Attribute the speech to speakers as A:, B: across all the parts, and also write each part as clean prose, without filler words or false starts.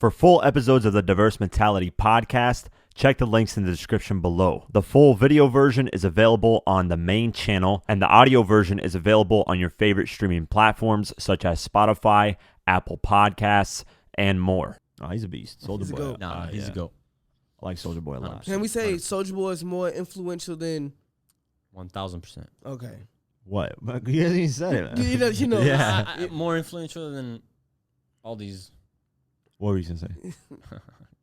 A: For full episodes of the Diverse Mentality podcast, check the links in the description below. The full video version is available on the main channel, and the audio version is available on your favorite streaming platforms such as Spotify, Apple Podcasts, and more. Oh, he's a beast. Soulja Boy.
B: Nah, he's a goat.
A: I like Soulja Boy a lot.
C: Can we say Soulja Boy is more influential than
B: 1,000%.
C: Okay.
A: What? You hasn't even said it.
C: You know,
B: yeah. More influential than all these.
A: What were you going to say?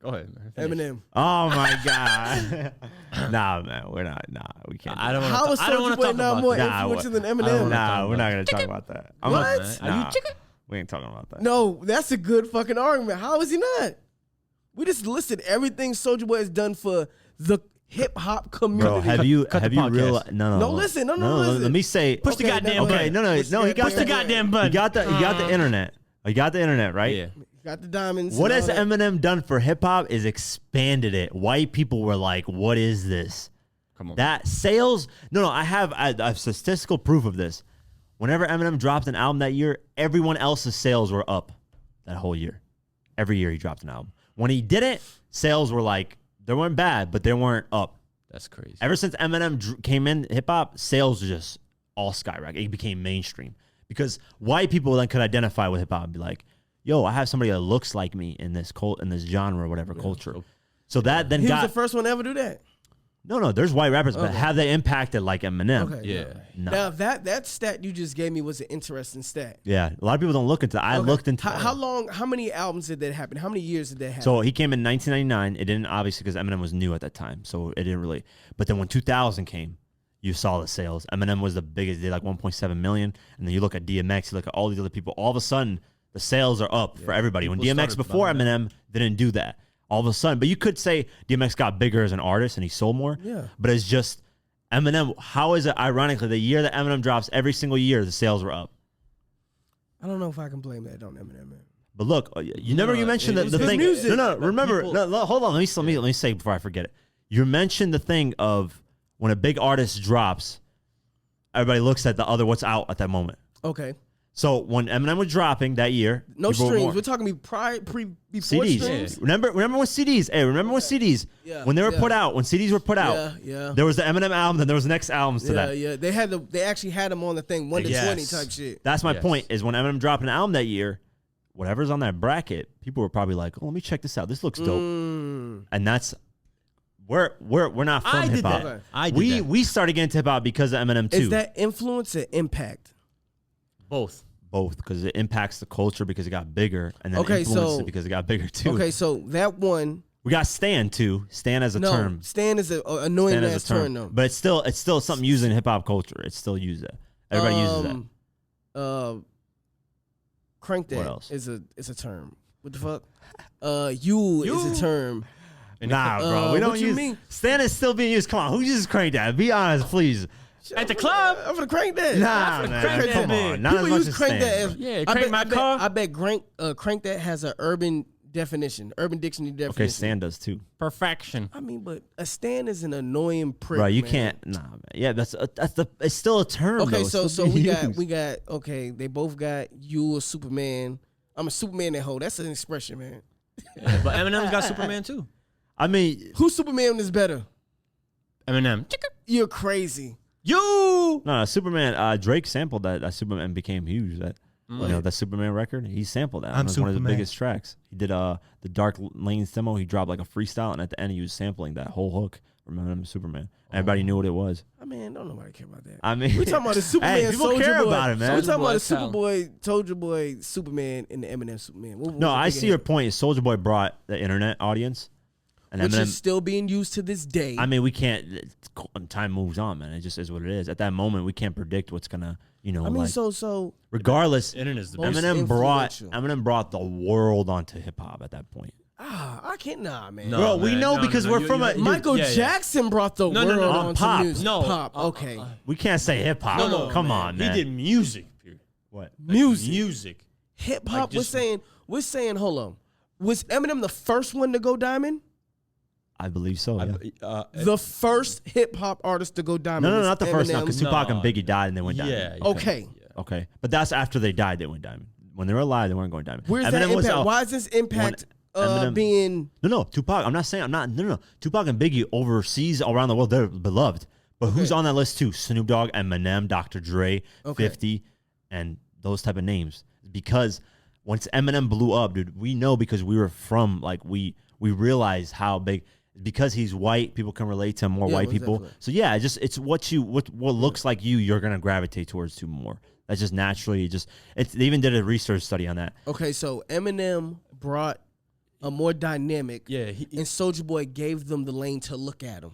B: Go ahead, man. Finish.
C: Eminem.
A: Oh, my God. Nah, man. We're not. Nah, we can't.
B: I don't want
C: How is Soulja Boy now more influential than Eminem?
A: Nah, we're not going to talk about that.
C: What?
B: Are you chicken?
A: We ain't talking about that.
C: No, that's a good fucking argument. How is he not? We just listed everything Soulja Boy has done for the hip hop community.
A: Bro, have you realized?
C: No, listen.
A: Let me say.
B: Push the goddamn
A: button.
B: button.
A: No. He got
B: the goddamn button.
A: You got the internet. You got the internet, right?
B: Yeah.
C: Got the diamonds.
A: What has Eminem done for hip hop is expanded it. White people were like, "What is this?"
B: Come on.
A: That sales. No. I have statistical proof of this. Whenever Eminem dropped an album that year, everyone else's sales were up that whole year. Every year he dropped an album. When he didn't, sales were like, they weren't bad, but they weren't up.
B: That's crazy.
A: Ever since Eminem came in hip hop, sales were just all skyrocket. It became mainstream because white people then could identify with hip hop and be like, "Yo, I have somebody that looks like me in this genre or whatever culture." So that then
C: he was the first one to ever do that.
A: No, there's white rappers, but have they impacted like Eminem?
C: Okay.
B: Yeah.
A: No.
C: Now that stat you just gave me was an interesting stat.
A: Yeah, a lot of people don't look into. I looked into
C: how many albums did that happen? How many years did that happen?
A: So he came in 1999. It didn't obviously because Eminem was new at that time, so it didn't really. But then when 2000 came, you saw the sales. Eminem was the biggest. They did like 1.7 million, and then you look at DMX, you look at all these other people. All of a sudden, the sales are up for everybody. When DMX before Eminem didn't do that. All of a sudden, but you could say DMX got bigger as an artist and he sold more.
C: Yeah.
A: But it's just Eminem. How is it ironically the year that Eminem drops every single year the sales were up?
C: I don't know if I can blame that on Eminem, man.
A: But look, you mentioned the thing.
C: Music.
A: No, remember. No, hold on. Let me say before I forget it. You mentioned the thing of when a big artist drops, everybody looks at the other what's out at that moment.
C: Okay.
A: So when Eminem was dropping that year,
C: no streams. We're talking before
A: CDs.
C: streams.
A: Yeah. Remember when CDs? Hey, remember when CDs?
C: Yeah.
A: When they were put out, when CDs were put out.
C: Yeah.
A: There was the Eminem album, then there was the next albums to that.
C: Yeah. They actually had them on the thing 1 to 20 type shit.
A: That's my point. Is when Eminem dropped an album that year, whatever's on that bracket, people were probably like, "Oh, let me check this out. This looks dope." And that's we're not from hip hop.
C: Okay.
A: We started getting to hip hop because of Eminem too.
C: Is that influence or impact?
B: Both,
A: because it impacts the culture because it got bigger, and then influenced it because it got bigger too.
C: Okay, so that one.
A: We got Stan too. Stan as a term.
C: Stan is an annoying ass term though.
A: But it's still something used in hip hop culture. It's still used that. Everybody uses that.
C: Crank that is a term. What the fuck? You is a term.
A: Nah, bro. We don't use. Mean? Stan is still being used. Come on, who uses crank that? Be honest, please.
B: At the club,
C: I'm gonna crank that.
A: Nah, man. Come on. Not
C: people use crank that.
B: Yeah, crank my car.
C: I bet crank that has an urban definition, urban dictionary definition.
A: Okay, Stan does too.
B: Perfection.
C: I mean, but a Stan is an annoying prick.
A: Bro, you
C: man.
A: can't. Nah, man. Yeah, it's still a term.
C: Okay,
A: though.
C: so we got. Okay, they both got you a Superman. I'm a Superman that hoe. That's an expression, man.
B: Yeah, but Eminem's got Superman too.
A: I mean,
C: whose Superman is better?
B: Eminem.
C: You're crazy.
A: No, Superman. Drake sampled that Superman became huge. That that Superman record. He sampled that. It was one of the biggest tracks. He did the Dark Lanes demo. He dropped like a freestyle, and at the end he was sampling that whole hook from Eminem Superman. Everybody knew what it was.
C: I mean, don't nobody care about that.
A: I mean,
C: we talking about the Superman.
A: Hey, people
C: Soulja
A: care
C: Boy.
A: about it, man.
C: So we talking about the Soulja Boy, Superman, and the Eminem Superman.
A: No, I see your point. Soulja Boy brought the internet audience.
C: And which is still being used to this day.
A: I mean, we can't. Time moves on, man. It just is what it is. At that moment, we can't predict what's gonna, I mean,
C: like, so.
A: Regardless,
B: Eminem
A: brought the world onto hip hop at that point.
C: I can't. Nah, man.
A: Bro, we know because we're from
C: Michael Jackson brought the world onto
A: pop.
C: music. Pop. Okay.
A: We can't say hip hop. No, come on, man.
B: He did music.
A: What?
B: Music.
C: Hip hop. We're saying. Hold on. Was Eminem the first one to go diamond?
A: I believe so. Yeah.
C: The first hip hop artist to go diamond.
A: No, not the first. No, because Tupac and Biggie died and they went diamond.
B: Yeah.
A: Okay, but that's after they died. They went diamond. When they were alive, they weren't going diamond.
C: Where's that impact? Why is this impact
A: Eminem-
C: being
A: No, Tupac. I'm not saying No. Tupac and Biggie overseas around the world, they're beloved. But who's on that list too? Snoop Dogg, Eminem, Dr. Dre, 50, and those type of names. Because once Eminem blew up, dude, we know because we were from like we realized how big. Because he's white, people can relate to him more. White people.
C: Definitely.
A: So yeah, it's what looks like you're gonna gravitate towards to more. That's just naturally they even did a research study on that.
C: okay. So Eminem brought a more dynamic.
B: Yeah,
C: and Soulja Boy gave them the lane to look at him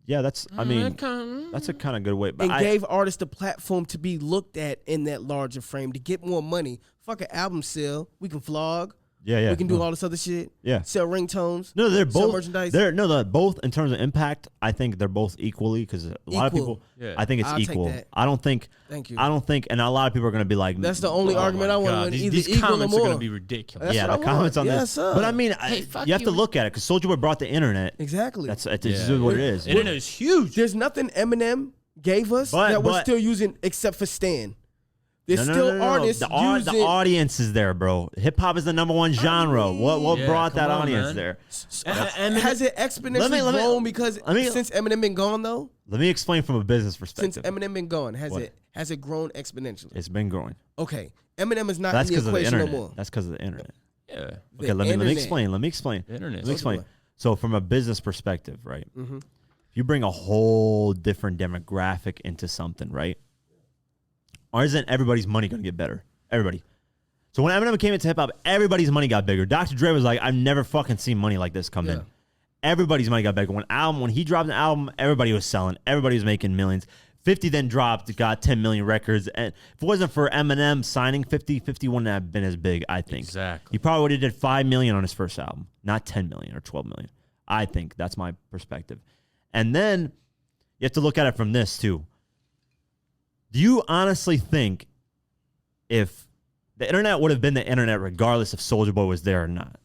A: Yeah, that's a kind of good way. But
C: and gave artists the platform to be looked at in that larger frame to get more money. Fuck an album sale. We can vlog.
A: yeah.
C: We can do all this other shit.
A: Yeah.
C: Sell ringtones.
A: No, they're
C: sell
A: both
C: merchandise.
A: They're both in terms of impact. I think they're both equally because a lot of people.
B: Yeah.
A: I think it's
C: I'll take
A: equal.
C: that.
A: I don't think.
C: Thank you.
A: I don't think, and a lot of people are going to be like.
C: That's the only argument I want to win.
B: These
C: Either equal or
B: comments are
C: more.
B: gonna be ridiculous.
C: That's
A: yeah,
C: what
A: the
C: I
A: comments
C: want.
A: on
C: Yes,
A: this.
C: sir.
A: But I mean,
B: fuck
A: you have to
B: you.
A: look at it because Soulja Boy brought the internet.
C: Exactly.
A: That's just what it is.
B: Internet is huge.
C: There's nothing Eminem gave us that we're still using except for Stan. There's still artists using...
A: The audience is there, bro. Hip hop is the number one genre. What brought that audience there?
C: Has it exponentially grown because since Eminem been gone though?
A: Let me explain from a business perspective.
C: Since Eminem been gone, has it grown exponentially?
A: It's been growing.
C: Okay, Eminem is not
A: That's
C: in
A: because
C: the
A: of the
C: equation no
A: internet.
C: more.
A: That's because of the internet.
B: Yeah.
A: Okay, let me
C: internet.
A: explain. Let me explain.
B: The internet.
A: Let me explain. So from a business perspective, right?
C: Mm-hmm.
A: If you bring a whole different demographic into something, right? Or isn't everybody's money going to get better? Everybody. So when Eminem came into hip hop, everybody's money got bigger. Dr. Dre was like, I've never fucking seen money like this come in. Everybody's money got bigger. When he dropped an album, everybody was selling. Everybody was making millions. 50 then dropped, got 10 million records. And if it wasn't for Eminem signing 50 wouldn't have been as big, I think.
B: Exactly.
A: He probably would have did 5 million on his first album, not 10 million or 12 million. I think that's my perspective. And then you have to look at it from this too. Do you honestly think if the internet would have been the internet regardless if Soulja Boy was there or not?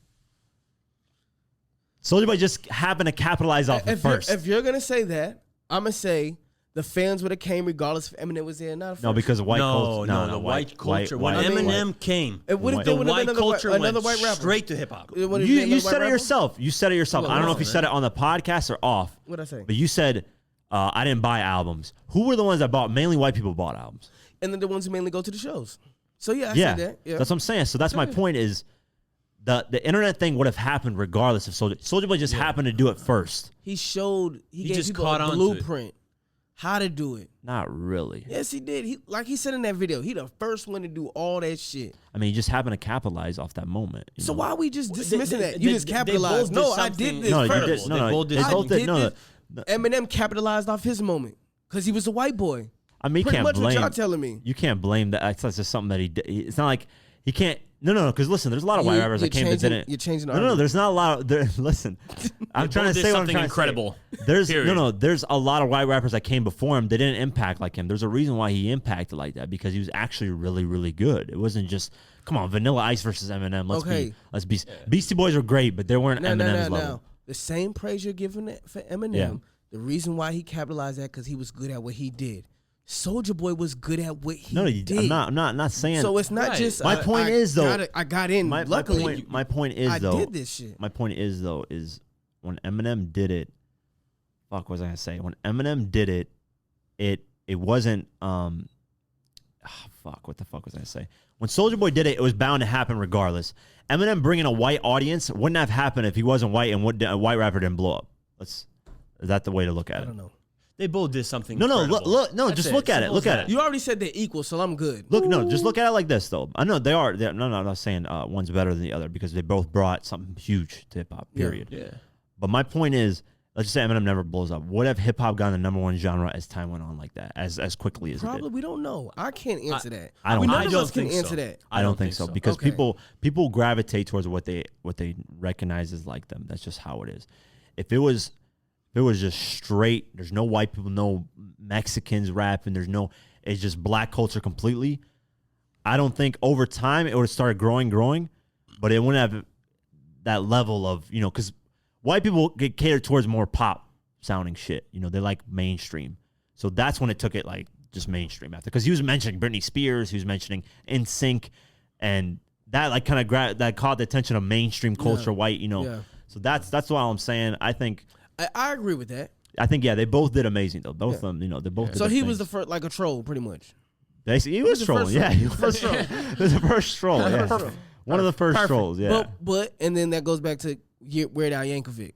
A: Soulja Boy just happened to capitalize off it first.
C: If you're gonna say that, I'm gonna say the fans would have came regardless if Eminem was there or not.
A: No, because white culture.
B: No, the white culture. When Eminem came,
C: it would have
B: the
C: been
B: white culture
C: another
B: went
C: white rapper.
B: straight to hip hop.
A: You said it yourself. You said it yourself.
C: Well,
A: I don't know if
C: no,
A: you said it on the podcast or off.
C: What'd I say?
A: But you said I didn't buy albums. Who were the ones that bought? Mainly white people bought albums.
C: And then the ones who mainly go to the shows. So I said that. Yeah.
A: That's what I'm saying. So that's my point is the internet thing would have happened regardless of Soulja Boy just happened to do it first.
C: He gave
B: just
C: people
B: caught
C: a
B: on to
C: blueprint how to do it.
A: Not really.
C: Yes, he did. He said in that video, he the first one to do all that shit.
A: I mean, he just happened to capitalize off that moment.
C: So
A: know?
C: why are we just dismissing that?
B: they-
C: You just
B: they
C: capitalized.
B: both did
C: No, I did
B: something
C: this
A: No, you
C: first.
A: did. No,
B: They both did
A: they
C: I
A: both
C: did
A: did. No,
C: this. Eminem capitalized off his moment because he was a white boy.
A: I mean, you
C: Pretty
A: can't
C: much
A: blame.
C: what y'all telling me.
A: You can't blame that. That's just something that he did. It's not like he can't. No. Because listen, there's a lot of white rappers that came that didn't.
C: You're changing the
A: No.
C: argument.
A: There's not a lot. Listen, I'm trying to say what I'm
B: something
A: trying
B: incredible.
A: to say. There's
B: Period.
A: There's a lot of white rappers that came before him. They didn't impact like him. There's a reason why he impacted like that because he was actually really, really good. It wasn't just come on, Vanilla Ice versus Eminem. Let's be. Beastie Boys were great, but they weren't Eminem's level.
C: The same praise you're giving it for Eminem.
A: Yeah.
C: The reason why he capitalized that because he was good at what he did. Soulja Boy was good at what he did.
A: I'm not saying.
C: So it's not just.
A: My point is though.
C: I got in. Luckily,
A: my point is
C: I
A: though.
C: did this shit.
A: My point is though is when Eminem did it. Fuck, what was I gonna say? When Eminem did it, it wasn't. Fuck, what the fuck was I gonna say? When Soulja Boy did it, it was bound to happen regardless. Eminem bringing a white audience wouldn't have happened if he wasn't white and a white rapper didn't blow up. Is that the way to look at it?
C: I don't know.
B: They both did something.
A: No,
B: incredible.
A: just look at it. Look at it.
C: You already said they're equal, so I'm good.
A: Look, no, just look at it like this, though. I know they are. No, I'm not saying one's better than the other because they both brought something huge to hip hop. Period.
B: Yeah.
A: But my point is, let's just say Eminem never blows up. What if hip hop got the number one genre as time went on like that, as quickly as it
C: Probably
A: did?
C: we don't know. I can't answer that.
A: I don't.
C: None
A: I
C: of
A: don't
C: us can
B: think
C: answer
B: so.
C: that.
A: I don't think so because
C: Okay.
A: people gravitate towards what they recognize as like them. That's just how it is. If it was just straight, there's no white people, no Mexicans rapping, it's just black culture completely. I don't think over time it would have started growing, but it wouldn't have that level of, because white people get catered towards more pop sounding shit. They like mainstream. So that's when it took it like just mainstream after. Because he was mentioning Britney Spears, he was mentioning NSYNC, and that like kind of that caught the attention of mainstream culture, white, you know.
C: Yeah.
A: So that's what I'm saying. I
C: agree with that.
A: think yeah, they both did amazing though. Both of them, you know, they both. Did
C: So
A: their
C: he was
A: things.
C: the first, like a troll, pretty much.
A: Basically, he was trolling. Yeah, he was
C: First troll.
A: He was the first troll. Yeah. One of the first trolls. Yeah,
C: But and then that goes back to Weird Al Yankovic.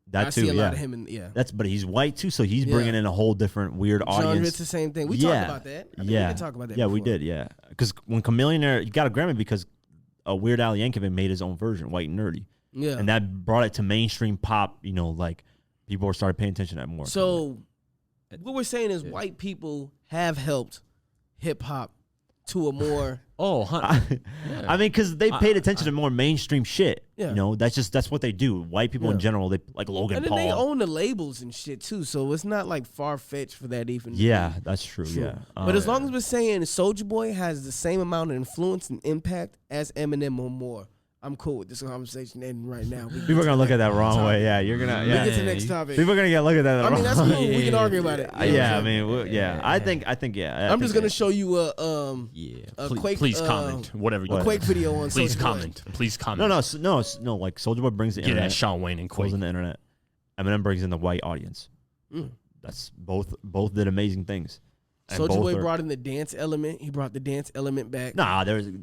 A: that
C: I
A: too.
C: see a
A: Yeah,
C: lot of him in
A: but he's white too, so he's bringing in a whole different weird
C: Genre,
A: audience.
C: it's the same thing. We talked about that. I think we did talk about that.
A: Yeah, we
C: before.
A: did. Yeah, because when Chameleonaire, you got a Grammy because Weird Al Yankovic made his own version, White and Nerdy.
C: Yeah,
A: And that brought it to mainstream pop, you know, like people were started paying attention to that more.
C: So what we're saying is white people have helped hip hop to a more
A: I mean, because they paid attention to more mainstream shit.
C: Yeah.
A: You know, that's what they do. White people in general, they like Logan
C: and then
A: Paul.
C: they own the labels and shit too, so it's not like far fetched for that even.
A: Yeah, that's true. Yeah.
C: But as long as we're saying Soulja Boy has the same amount of influence and impact as Eminem or more, I'm cool with this conversation ending right now.
A: People are gonna look at that wrong way. Yeah, you're gonna.
C: We
A: Yeah.
C: get to the next topic.
A: People are gonna look at that.
C: I mean,
A: wrong
C: that's
A: way.
C: cool. We can argue about it.
A: Yeah, I mean, yeah. I think, yeah.
C: I'm just gonna show you a Quake,
B: please comment. Whatever you
C: a Quake video on
B: Please
C: Soulja Boy.
B: comment. Please comment.
A: No. Like Soulja Boy brings the
B: Get
A: internet.
B: at Shawn Wayne and
A: Goes
B: Quake.
A: in the internet. Eminem brings in the white audience. That's both did amazing things. And
C: Soulja
A: both
C: Boy
A: are-
C: brought in the dance element. He brought the dance element back.
A: Nah, them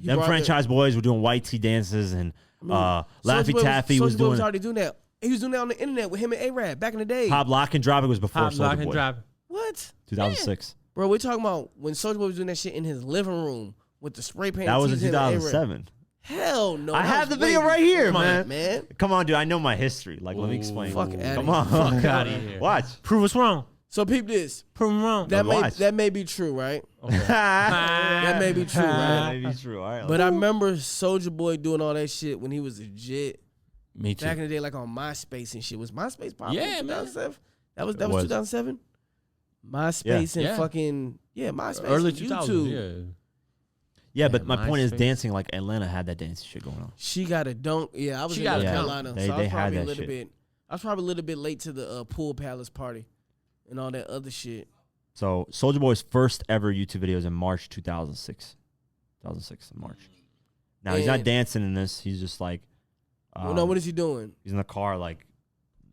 C: brought
A: franchise boys were doing white tee dances and Laffy Taffy was
C: Soulja Boy
A: doing
C: was already doing that. He was doing that on the internet with him and A-Rad back in the day.
A: Pop Lock and Drop. It was before Soulja Boy.
C: What?
A: 2006.
C: Bro, we're talking about when Soulja Boy was doing that shit in his living room with the spray paint.
A: That was in
C: tees and A-Rad.
A: 2007.
C: Hell no.
A: I
C: that
A: have
C: was
A: the video
C: way
A: right here,
C: before
A: man.
C: that, man.
A: Come on, dude. I know my history. Like, let me explain.
C: Fuck outta
A: Come
C: here.
A: on.
B: Fuck outta here.
A: Watch.
B: Prove us wrong.
C: So peep this.
B: Prove them wrong.
C: That may be true, right? That may be true, right?
A: Maybe true. All right.
C: But I remember Soulja Boy doing all that shit when he was legit.
B: Me too.
C: Back in the day, like on MySpace and shit. Was MySpace popular
B: Yeah,
C: in
B: man.
C: 2007? That was
A: It was.
C: 2007? MySpace and
B: Yeah.
C: fucking, MySpace
B: Early
C: and
B: 2000s.
C: YouTube.
A: Yeah, but my point is
B: MySpace.
A: dancing, like Atlanta had that dance shit going on.
C: She got a dunk. Yeah, I was
B: She
C: in
B: got
C: North
B: a dunk.
C: Carolina,
A: They-
C: so I
A: they
C: was
A: had
C: probably a
A: that
C: little
A: shit.
C: bit. I was probably a little bit late to the Pool Palace party and all that other shit.
A: So Soulja Boy's first ever YouTube video is in March 2006. 2006 in March. Now he's not
C: And-
A: dancing in this. He's just like,
C: Well, no, what is he doing?
A: he's in the car like,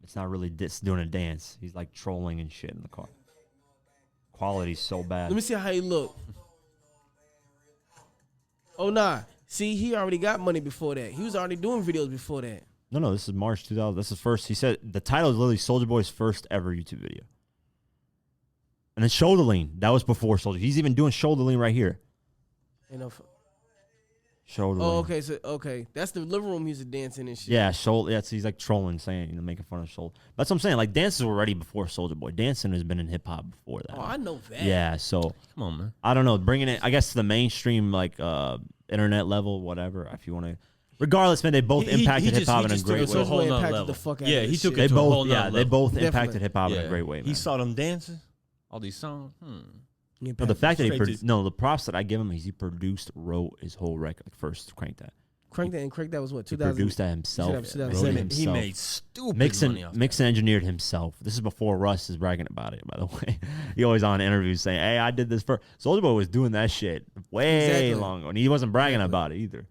A: it's not really doing a dance. He's like trolling and shit in the car. Quality's so bad.
C: Let me see how he look. Oh nah, see, he already got money before that. He was already doing videos before that.
A: No, this is March 2000. This is first. He said the title is literally Soulja Boy's first ever YouTube video. And then Shoulder Lean. That was before Soulja. He's even doing Shoulder Lean right here.
C: You know.
A: Shoulder Lean.
C: Oh, okay, that's the living room music dancing and shit.
A: Yeah, shoulder. Yeah, so he's like trolling, saying, making fun of shoulder. That's what I'm saying. Like dances were already before Soulja Boy. Dancing has been in hip hop before that.
C: Oh, I know that.
A: Yeah, so
B: Come on, man.
A: I don't know, bringing it, I guess, to the mainstream like internet level, whatever. If you want to, regardless, man, they both impacted hip hop in a great
B: took it to
A: way.
B: a whole nother
C: impacted
B: level.
C: the fuck out
B: Yeah,
C: of
B: he
C: this
B: took
C: shit.
B: it to a whole nother
A: They
B: level.
A: both
C: Definitely.
A: impacted hip hop in a great way.
B: He
A: Man.
B: saw them dancing, all these songs.
A: But the fact that
B: Straight to-
A: the props that I give him is he produced, wrote his whole record, like first Crank That.
C: Crank that was what,
A: He
C: 2000?
A: produced that himself.
C: 2007.
A: Wrote it
B: He
A: himself.
B: made stupid
A: Mix
B: money
A: and
B: off
A: mix and engineered himself. This is before Russ is bragging about it, by the way. He always on interviews saying, "Hey, I did this first." Soulja Boy was doing that shit way
C: Exactly.
A: long ago, and he wasn't bragging about it either.